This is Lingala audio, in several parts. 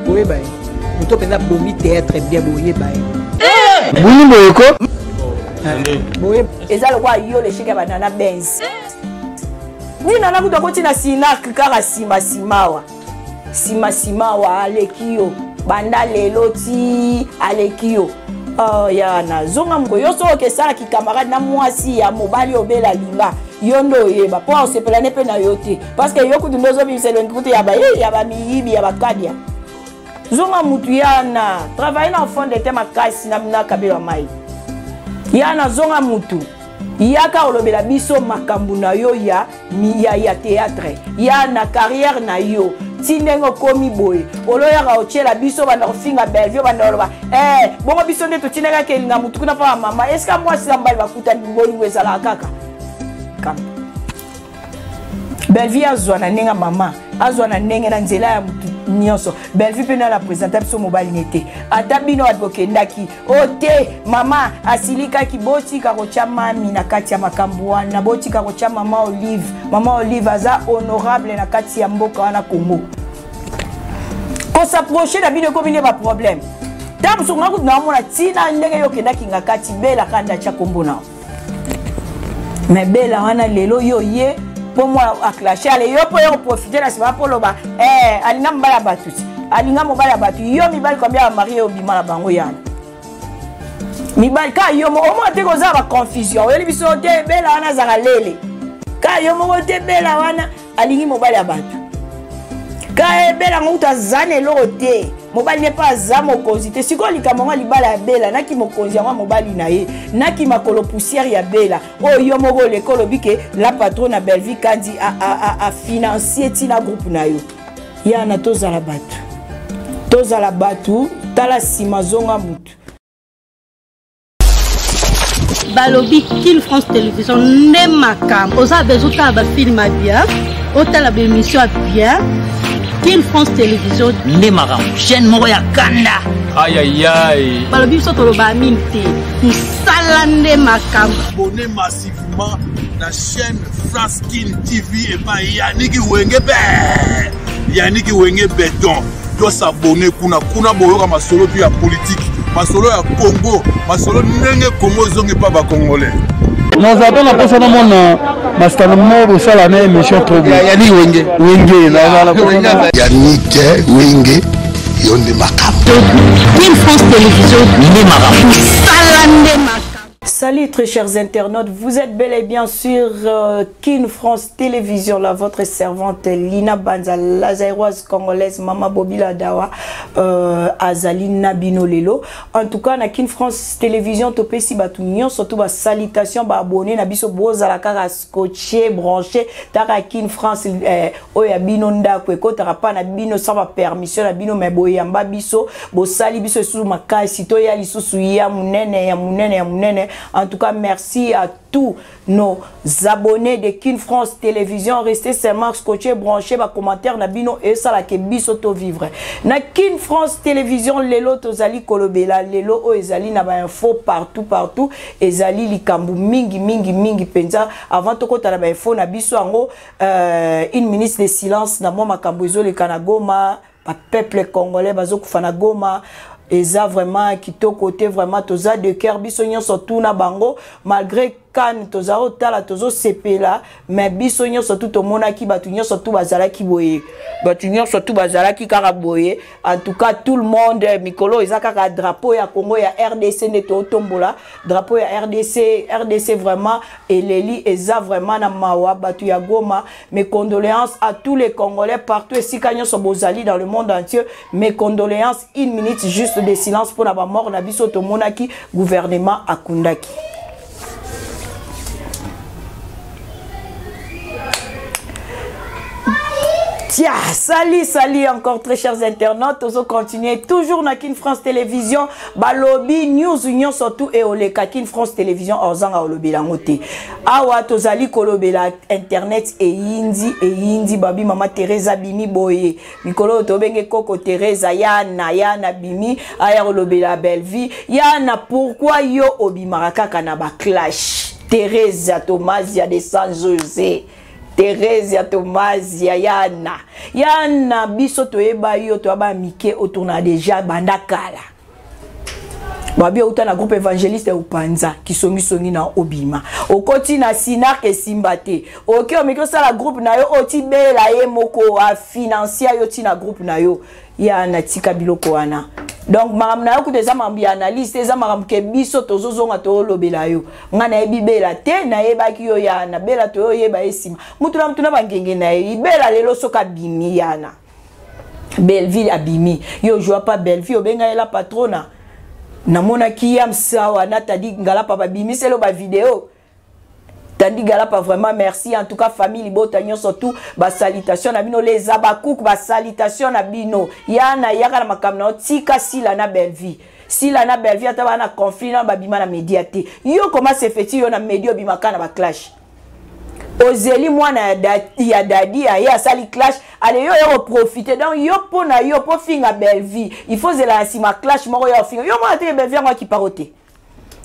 boye ba moto penza bomi théâtre bien boye ba buni boyeko boye eza lokwa yo le chika banana benz ni nana kuto koti na sinak kaka simawa alekio banda lelo ti alekio ya na zonga mko yo so ke sala ki camarade na mwasi ya mobali obela linga yondo yeba po se pelane pe na yote parce que yo kutu ndozo bi se lonkutu ya ba miyibi ya bakadia zonga mutu yana travailler na fond de tema kasi na kabela mai yana zonga mutu yaka olobela biso makambu na yo ya théâtre ya na carrière na yo tinengo komi boye oloyaka ochela biso bana kofinga Bellevue bana loba bongo biso nde to tinenga ke linga mutu kuna pa mama est-ce que moi si mbali bakuta ngoli wezala kaka kam Bellevue azwana nenga mama azwana nenge na nzela ya mutu nyonso Bellevue pena la présenter biso mobali nete atabino adbokendaki ote mama asilika kiboti kakocha mami na kati ya makambu wana boti kakocha mama Olive aza honorable na kati ya mboka wana Congo ko s'approcher na bino komine ba problème tam so ngaku na mona tina ndenge yokendaki ngakati bela kanda cha kombona mais bela wana lelo yo ye pour moi à clasher allez yo pour profiter la semaine pour loba alinga mbala batu alinga mobala batu yo mibali combien marié obima la bango yana mibali ka yo mo mo te koza ba confusion yo biso te bela wana zaka lele ka yo mo te bela wana alingi mobali ya batu ka bela nguta zane lote mobali n'est pas za mokonzi te siko likamanga libala ya bela naki mokonzi ya mobali na ye naki makolo poussière ya bela yo moko lekolo bike la patronne na Bellevue kandi a financier tina groupe na yo yana tozala batu tala sima zonga mutu balobi Kin France Télévision ne makam oza besoin ta ba film bien otala ba émission bien Kin France Télévision ne makam chaîne moko ya kanda aïe balobi so toloba minti musala ne makam abonné massivement la chaîne France Kin TV et pas Yannick Wenge Béton doit s'abonner kuna boyoka masolo puis ya politique masolo ya Congo masolo ndenge Congo zongi pa ba congolais nous avons la personne au monde mastan mo sala na émission trop bien Yannick Wenge na Yannick Wenge yonde makam Kin France Télévision ne makam musala ne makam. Salut très chers internautes, vous êtes bel et bien sur Kin France Télévision, là, votre servante Lina Banza, la zaïroise congolaise, Mama Bobila Dawa, Azali Nabino Lelo. En tout cas, na Kin France Télévision, topé si batunyon, surtout ba salutation, ba abonné, na biso boza la kara scotché, branché, tara Kin France, oya bino nda kweko, tara pa na bino sans ma permission, na bino me boyamba biso, bo sali biso sous ma kai, sito ya liso sou ya munene. En tout cas, merci à tous nos abonnés de Kin France Télévision. Restez seulement scotchés, branchés, bas commentaires, nabino et ça la kebiso to vivre. Na Kin France Télévision, lelo tozali kolobela, lelo o ezali na ba info partout, ezali likambu mingi penza. Avant to kota na ba info na biso ango une minute de silence na mo makambu ezole kanagoma, ba peuple congolais bazo kufana Goma. Et ça vraiment qui to côté vraiment toza de cœur biso nyonso tuna bango malgré kan toza otala tozo sepela mais biso nyonso tout mona ki batu nyonso tout bazala ki boye batu nyonso tout bazala ki kara boye en tout cas tout le monde mikolo ezaka ka drapeau ya Congo ya RDC neto tombola drapeau ya RDC vraiment et leli eza vraiment na mawa batu ya Goma. Mes condoléances à tous les Congolais partout et si kanyo so bozali dans le monde entier. Mes condoléances, une minute juste de silence pour la mort na biso to monaki gouvernement akundaki. Tiens, salut encore très chers internautes, on continue toujours na Kin France Télévision, balobi news union surtout et oleka Kin France Télévision ozanga olobela ngote. Awa tozali kolobela internet et indi babi mama Teresa Bimi boye. Mikolo tobenge koko Teresa yana Bimi aya olobela Bellevue. Yana pourquoi yo obimara kaka na ba clash. Teresa Thomas ya de San José. Thérèse ya Thomas ya Yana biso toyeba yo toyaba mike autourna déjà bandakala. Babia uta na groupe évangéliste upanza kisongi na obima. Okoti na sinar ke simbate. Oke o mikro sala groupe na yo oti bela ye moko a financier yo ti na groupe na yo. Ya na tika biloko wana. Donc maram na yo kuteza mambi analyse eza maram ke biso tozozonga to lobela yo. Ngana ebi bela te na yeba ki yo ya na bela to yo yeba esima. Mutu na bangenge na ye bela lelo soka bimi yana. Belleville abimi. Yo joua pas Belleville obenga la patrona. Namona kiyam sawa na tadi ngala papa bimi c'est le ba vidéo. Tandi gala pas vraiment merci en tout cas famille bota surtout ba salutation na bino les abakouk ba salutation na bino yana yaka na makamna tika sila na Belleville sila na Belleville ata na conflit na babima na médiaté yo comment se fait yo na média bimaka na ba clash ozeli mwana ya dadi ya sali clash ale yo profiter donc yo pona yo po finga Belleville il faut zela sima clash moko yo finga yo mwana te Belleville ngwa ki parote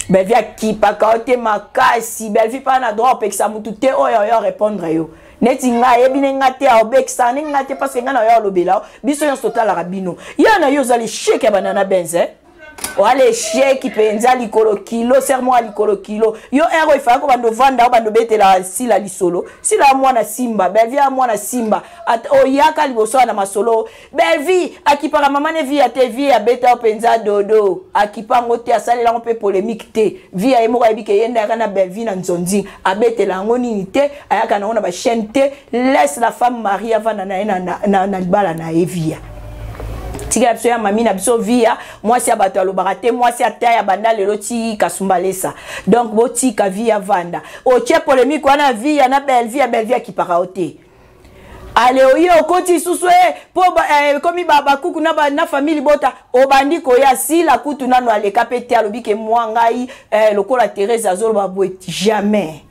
Belleville qui pa kaote makasi Belleville pa na droit peksa mutu te oyo répondre yo neti nga yebine ngate a obeksa ne ngate parce que nga na yo lobela biso yo total rabino yana yo zali cheke banana benze wale cheke penza likolo kilo sermo likolo kilo yo ero ifa ko bando vanda bando betela sila lisolo sila mwana simba Belleville mwana simba oyaka liboso na masolo Belleville akipara mama ne via te via beta penza dodo akipango te asalela mpe polémique te via emoko ebike yenda kana Belleville na nzonzi abetela ngoni te ayaka na ona ba chaîne te laisse la femme Maria vana na libala na evia tika biso ya mami na biso via moi si abato alobaka moi si ataya banda lelo ti kasumbalesa donc botika via vanda otie polémique wana via na Belleville ki para ote ale oyo okoti suswe po komi baba kuku na famille bota obandi ko ya sila kutu nano aleka pete alobike moi ngai lokola Thérèse azolo ba jamais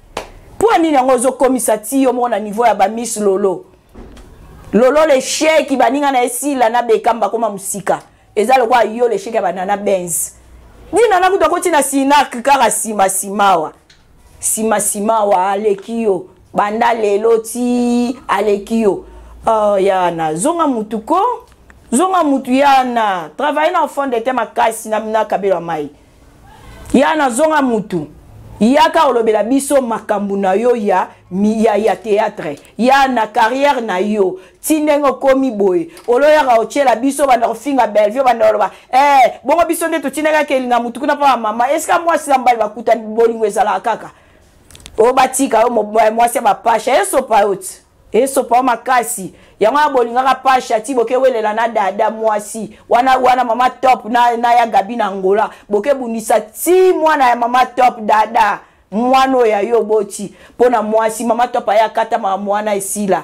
pour nini ngozo komisa ti yo mona niveau ya ba Miss Lolo le chèque baninga na esila na bekamba koma musika eza lokwa yo le chèque banana Benz dina na kuto koti na sinak kaka simawa alekio banda lelo ti alekio yana zonga mutu yana travailler na fond de thème makasi na kabelo mai yana zonga mutu yaka olobela biso makambu na yo ya théâtre ya na carrière na yo tindengo komi boy oloyaka ochela biso bana kofinga Belleville bana oloba bongo biso nde totinaka kelinga mutu kuna pa mama est-ce que moi sila mbali bakuta bolingo ezala kaka o batika yo moi se ba pasha eso pa makasi yango bolingaka pasha ti boke welela na dada mwasi wana mama top na ya Gabi na Angola boke bundisa ti mwana ya mama top dada mwano ya yo boti pona mwasi mama top aya kata mwana esila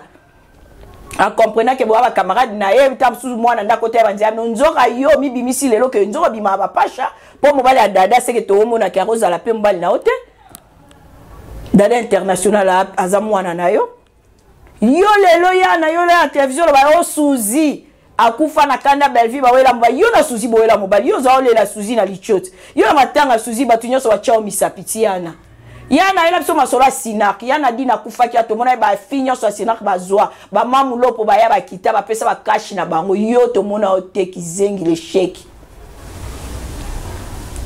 a comprendre que boba camarade na ye tamsu mwana ndako te banzia nzoka yo mibimisi lelo ke nzoka bima ba pasha po mobali ya dada seke to mona ke roza la pe mbali na ote dada international aza mwana na yo yo lelo yana yo la télévision ba osuzi akufa na kanda Belleville ba wela mba yo na suzi bo wela mobali yo za olela suzi na lichot yo na matanga suzi batu nyoso ba chao misapiti yana ela biso masola sinak yana dina kufa ki atomona ba finyo so sinak bazwa ba mamu lopo ba ya ba kita ba pesa ba cash na bango yo to mona oteki zengi le chèque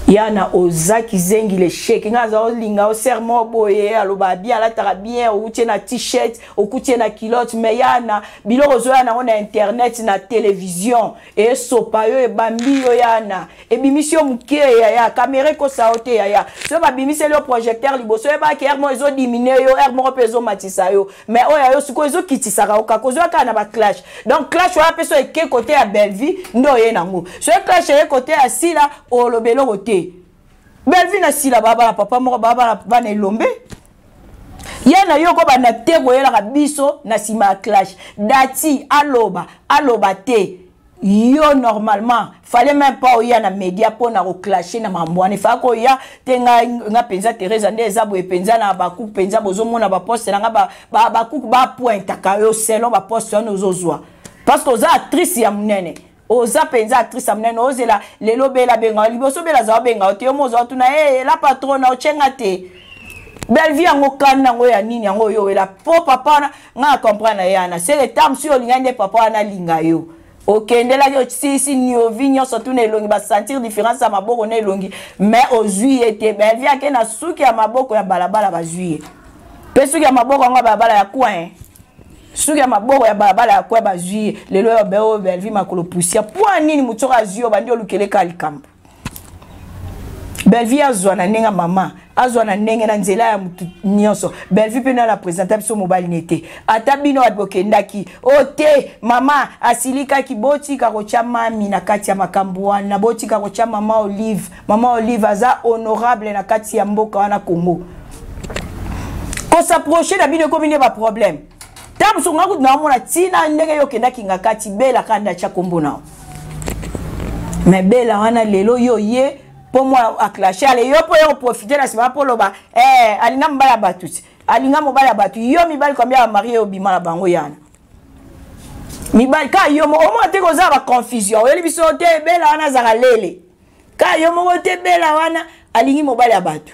yana ozaki zengi le chèque ngaza olinga o serment boye aloba bien la tara bien ou na t-shirt ou na culotte mais yana biloko zo yana on internet na télévision et sopa yo e bambi yo yana e bimission muke ya caméra ko saote ya so ba bimission le projecteur liboso e ba ke hermo ezo diminuer yo hermo peso matisa yo mais oya yo suko ezo kitisa ka okakozo ka na ba clash donc clash wa peso e ke côté ya Belleville ndo ye nango so clash e côté ya sila o lobelo côté Belleville na sila baba papa moko baba bana elombe yana yoko bana tego yela biso na sima clash dati aloba te yo normalement fallait même pas oya na média pour na reclasher na mambwane fa ko ya tenga penza Thérèse ande ezabo epenza na baku penza bozo mona ba poste na ba baku ba pointa ka yo selon ba poste on ozozwa parce que za actrice ya munene oza penza actrice amnene ozela lelo bela benga liboso bela za benga ote mozo tuna la patrona ochenga te belle vie yango kana ngo ya nini yango yo la po papa nga comprendre yana c'est le temps sur lingande papa na linga yo okendela yo si nio vigno surtout na longi ba sentir différence à maboko na longi mais au juillet te belle vie ke na suki ya maboko ya balabala ba juillet pe suki ya maboko nga balabala ya coin suki ya maboko ya balabala ya coin ba juillet lelo yo be belle vie makolo poussière pour nini mutoka zio bandi olukele kalikampo belle vie azwana nenga mama azwana ndenge na nzela ya mutu nyonso belle vie pena la présenter biso mobile nete ata bino adbokendaki ote mama asilika ki botika kocha mami na kati ya makambo wana botika kocha mama Olive aza honorable na kati ya mboka wana Congo ko s'approcher na bino komine ba problème tabu songa ku na mona tina ndenge yo kendaki ngakati bela kanda cha kombo nao mais bela wana lelo yo ye pour moi à clasher allez yo pour profiter la semaine pour loba alinga mbala batuti alinga mobala batu yo mibali combien marié obima la bango yana mibali ka yo mo mo te ko za ba confusion yo libiso te bela wana za lele ka yo mo te bela wana alingi mobali batu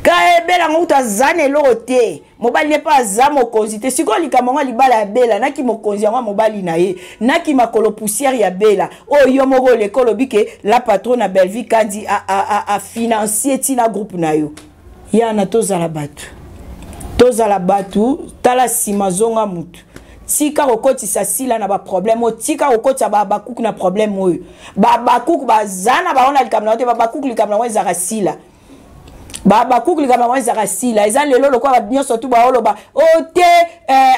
ka bela nguta zane lote mobali n'est pas za mokonzi te siko likamonga libala ya bela naki mokonzi yango mobali na ye naki makolo poussière ya bela o yo moko lekolo bike la patronne na Belvi kandi a financier tina groupe na yo yana tozala batu tala simazonga mutu tika kokotisa sila na ba problème tika kokotisa ba bakuku na problème oyo ba bakuku bazana baona likamna te ba bakuku likamna weza sila Baba kukuli kama mwanza kasila eza lelo lokwa ba nyonso tu ba oloba ote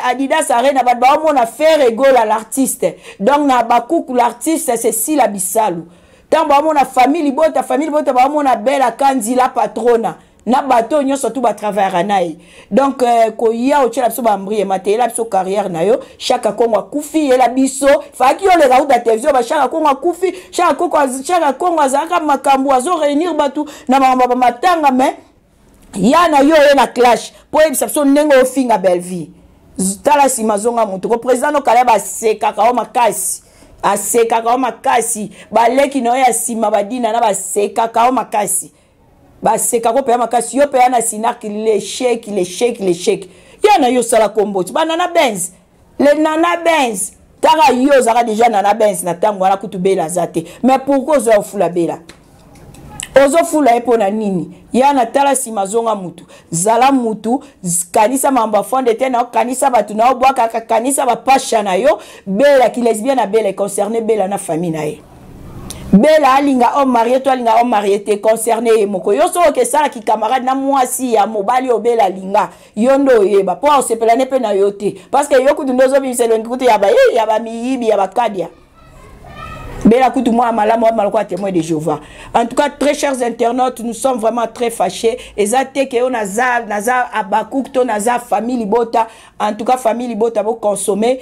Adidas Arena ba mona faire égale à l'artiste donc na bakuku l'artiste c'est Sila Bisalu tant ba mona famille bota ba mona bela kandi la patrona na bato nyonso tu ba travailler naï donc ko ya o tshela biso ba mbrie matela biso carrière na yo chaque kongo kufi ela biso faki yo le raouda télévision ba chaque kongo kufi chaque kongo azaka makambo azo réunir batu na ba matanga mais yana yo na clash po ebisa biso ndenge ofinga belle vie tala simazonga mutu ko président no kala ba seka ka o makasi aseka ka o makasi baleki no ya sima badina na ba seka ka o makasi baseka ko peya makasi yo peya na sinaki les chèques yana yo sala komboti banana benz le nana benz tara yo zaka déjà nana benz na tango wana kutubela zate mais pourquoi zo fula bela ozo fula epona nini yana tala simazonga mutu zala mutu kanisa mamba fonde tena kanisa batu na obwaka kanisa ba pasha na yo bela ki lesbienne na bela concerné bela na famille na ye bela alinga homme marié toi alinga homme marié te concerné moko yo so ke sala ki camarade na mwasi ya mobali obela linga yondo yeba po se pelane pe na yote parce que yo kutu ndozo biselongi kutu ya ba miyibi ya bakadia bela kutu moi malamu malko témoin de Jéhovah. En tout cas très chers internautes nous sommes vraiment très fâchés ezate ke on naza abakuk to naza famille bota en tout cas famille bota bo consommer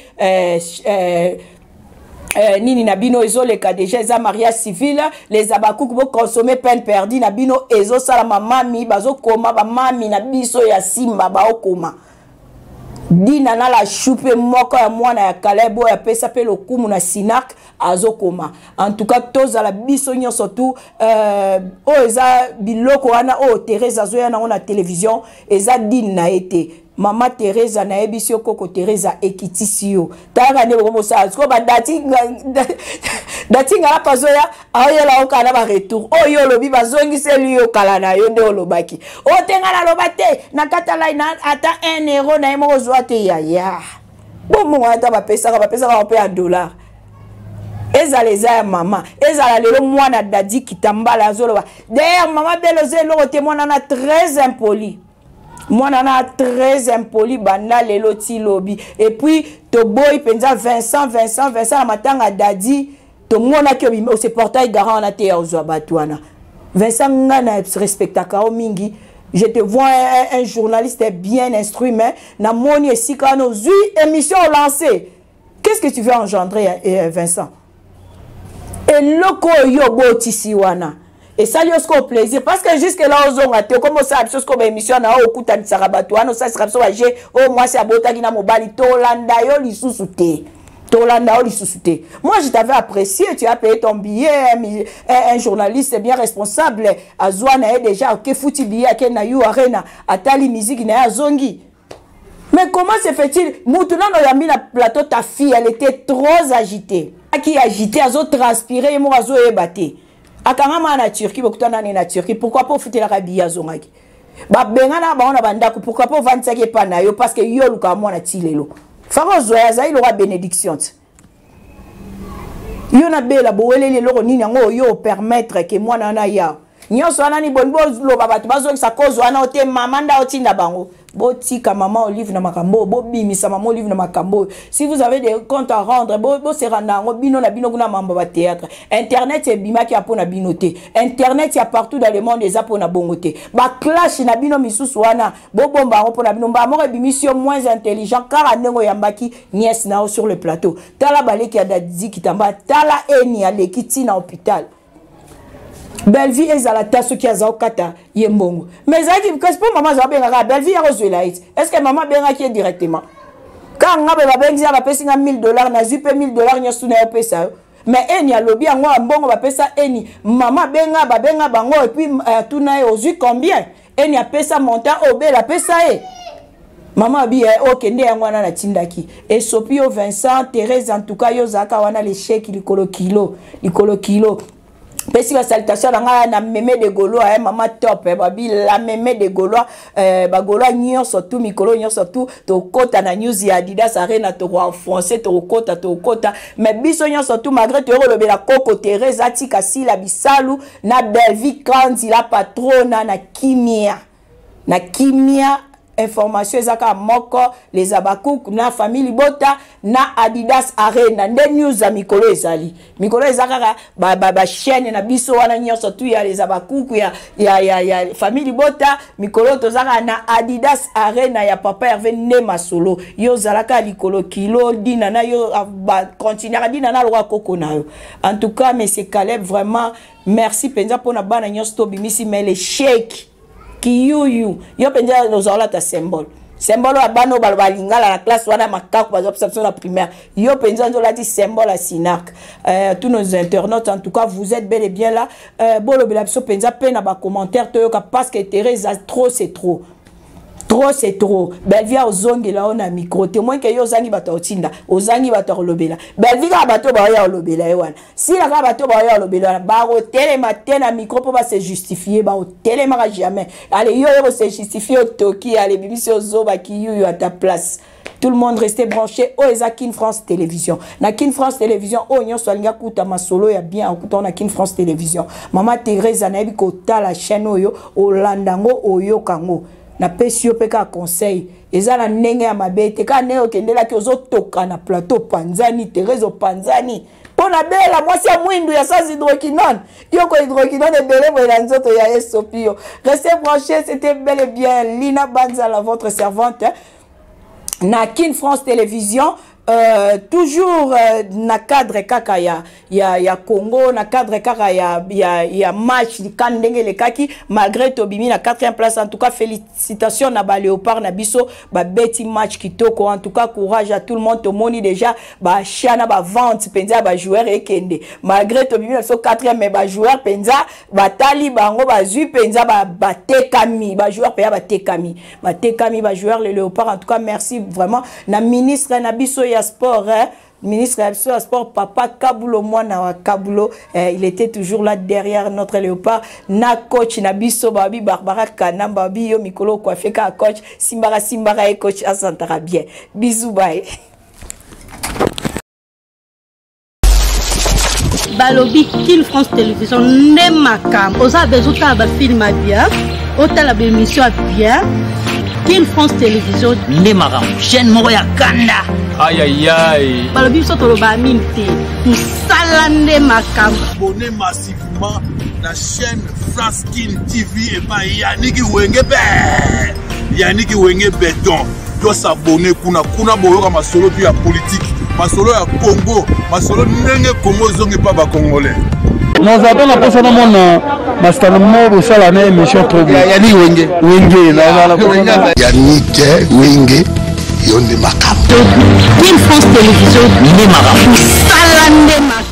nini na bino ezoleka déjà eza mariage civil les abakuku bo consommer peine perdue na bino ezo sala mami bazo koma ba mami na biso ya simba ba okoma dina na la choupe moko ya mwana ya kalebo ya pesa pe lokumu na sinak azokoma en tout cas toza la biso nyonso tu o eza biloko wana o Teresa zoya na na télévision eza din na été Mama Teresa na ebisio koko Teresa ekitisio tanga ne bomo sa ko ba dati ngala pazoya ayela okana ba retour oyo lobi bazongi seli yo kala na yo nde olobaki o tengala lobate na katala ina ata 1 euro na emo zwa te ya bomo ata ba pesa ka pe $1 ezaleza ya mama ezala lelo mwana dadi kitambala azoloba d'ailleurs mama beloze lo te mwana na très impoli Moi nana très impoli banda lelo ti lobby et puis to boy penza Vincent la matanga dadi to mona ki o se portail garant na te ozwa batwana Vincent ngana respectaka o mingi je te vois un journaliste bien instruit mais na moni esika no zui émission lancée qu'est-ce que tu veux engendrer Vincent et loko yo botisi wana et ça lui a plaisir parce que jusque là aux on a été comme ça chose comme émission na okuta tsarabatu ano ça sera so age au moi c'est abota kina mobali to landa yo lisusu te Moi, je t'avais apprécié, tu as payé ton billet, un journaliste bien responsable, Azouana est déjà, que fouti billet, à Kenayu Arena, à Tali Musique, à Zongi. Mais comment se fait-il? Maintenant, on a mis la plateau, ta fille, elle était trop agitée. Qui agitée, elle a transpiré, elle a ébatté. À Kanama, na Turquie, na Turquie, pourquoi pas foutre la rabille à Zongaki? Pourquoi pas vendre ça qui est pas na yo, parce que yo, le cas, moi, na tilelo. Farozo, il aura bénédiction. Yo na bela, boele le loro ni nango yo permettre que moi na ya. Nyonso ana ni bonbo lo baba to bazo sa cause wana ote mamanda otinda bango. Botika maman olive na makambo, bobimisa maman olive na makambo. Si vous avez des comptes à rendre, bo se randa ngo bino na bino kuna mamba ba théâtre. Internet c'est bima ki apona binoté. Internet ya partout dans le monde des apona bongoté. Ba clash na bino misusu wana, bo bomba ngo pona bino ba mo bimisio moins intelligent car anengo yambaki nièce na sur le plateau. Tala baleki ya dadi kitamba, tala eni ya lekiti na hôpital. Belle-vie est à la tasse qui a zaokata yembongo. Mais ça dit que pour maman zabenga belle-vie a reçu la hit. Est-ce que maman benga qui est directement? Quand on a benga va payer $1000 na zipe $1000 nya suna ya pesa. Mais eni a lobby ngo mbongo va pesa eni. Maman benga bango et puis tuna ozu combien? Eni a pesa montant obe la pesa e. Maman bi ok ndé ngwana na tindaki. Et Sopio Vincent Thérèse en tout cas yo zaka wana les chèques likolo kilo. Pesi la salutation na mémé de Golo à maman top babi la mémé de Golo ba Golo nyon surtout mikolo nyon surtout to kota na news ya Adidas Arena to en français to kota mais biso nyon surtout malgré to le la Coco Thérèse atika si la bisalu na Belle-Vie Kandi la patrona na kimia information ezaka moko les abakouk na famille Bota na Adidas Arena nde news za mikolo ezali ezaka ba chaîne na biso wana nyonso tu ya les abakouk ya famille Bota mikolo tozaka na Adidas Arena ya papa Hervé Nema Solo yo zalaka likolo kilo dina na yo ba continuer dina na lwa koko na yo. En tout cas monsieur Caleb vraiment merci penza pona bana nyonso bimisi mais les chèques qui yo penja nos ala ta symbole à bano balbalinga la classe wana makaku ba observation la primaire yo penja ndola di symbole à Sinac. Tous nos internautes en tout cas vous êtes bel et bien là bolo belapso penja pena ba commentaire to yoka parce que Thérèse trop c'est trop Belle-Vie ozongi la on a micro témoin que yo zangi bato otinda ozangi bato lobela Belle-Vie ka bato ba ya lobela wana si la ka bato ba ya lobela ba hôtel matin na micro pour pas se justifier ba hôtel mara jamais allez yo se justifier au toki allez bibi ozoba ki yo à ta place. Tout le monde restait branché au Kin France Télévision. Na Kin France Télévision, oh nyon soalinga kuta masolo ya bien okuta na Kin France Télévision. Maman Thérèse na yebi kota la chaîne oyo olandango oyo kango. Na pesi yo peka conseil ezala ndenge ya mabete ka ne okendela ki ozotoka na plateau Panzani Thérèse Panzani pona bela mwasi ya mwindu ya sa hydroquinone yoko hydroquinone ebele boyela nzoto ya Sopio. Restez branchés, c'était bel et bien Lina Banzala votre servante na Kin France Télévision. Toujours na cadre kaka ya Congo na cadre kaka ya match di kandenge le kaki malgré Tobimi na 4e place. En tout cas félicitations na ba Léopard na biso ba beti match kitoko. En tout cas courage à tout le monde. Tomoni déjà ba chana ba vente penza ba joueur ekende malgré Tobimi na so 4e mais ba joueur penza ba tali bango ba zu penza ba tekami ba joueur penza ba tekami ba joueur le Léopard. En tout cas merci vraiment na ministre na biso sport, ministre de sport, papa Kabulo, Mwana wa Kabulo, il était toujours là derrière notre Léopard. Na coach Nabiso Babi Barbara Kanam Babi yo Mikolo Kwafeka coach Simbara et coach Asantara bien. Bisous bye. Balobi Kin France Télévision Nemakam. Osa bezuta ba film bien, otala ba émission bien. Kin France Télévision Nemakam. Chaîne Moroya Kanda. Aïe aïe aïe. Balobi soto lo ba minti. Musala Nemakam. Abonnez massivement la chaîne France Kin TV et pas Yannick Wenge Yannick Wenge Béton. Doit s'abonner kuna boyoka masolo puis ya politique. Masolo ya Congo, masolo ndenge Congo zonge pas ba congolais. Nous avons la personne mon master mo sala na émission trop bien. Yannick Wenge. Wenge na la Yannick Wenge yo nde makambo King France Télévision nde makambo sala nde makambo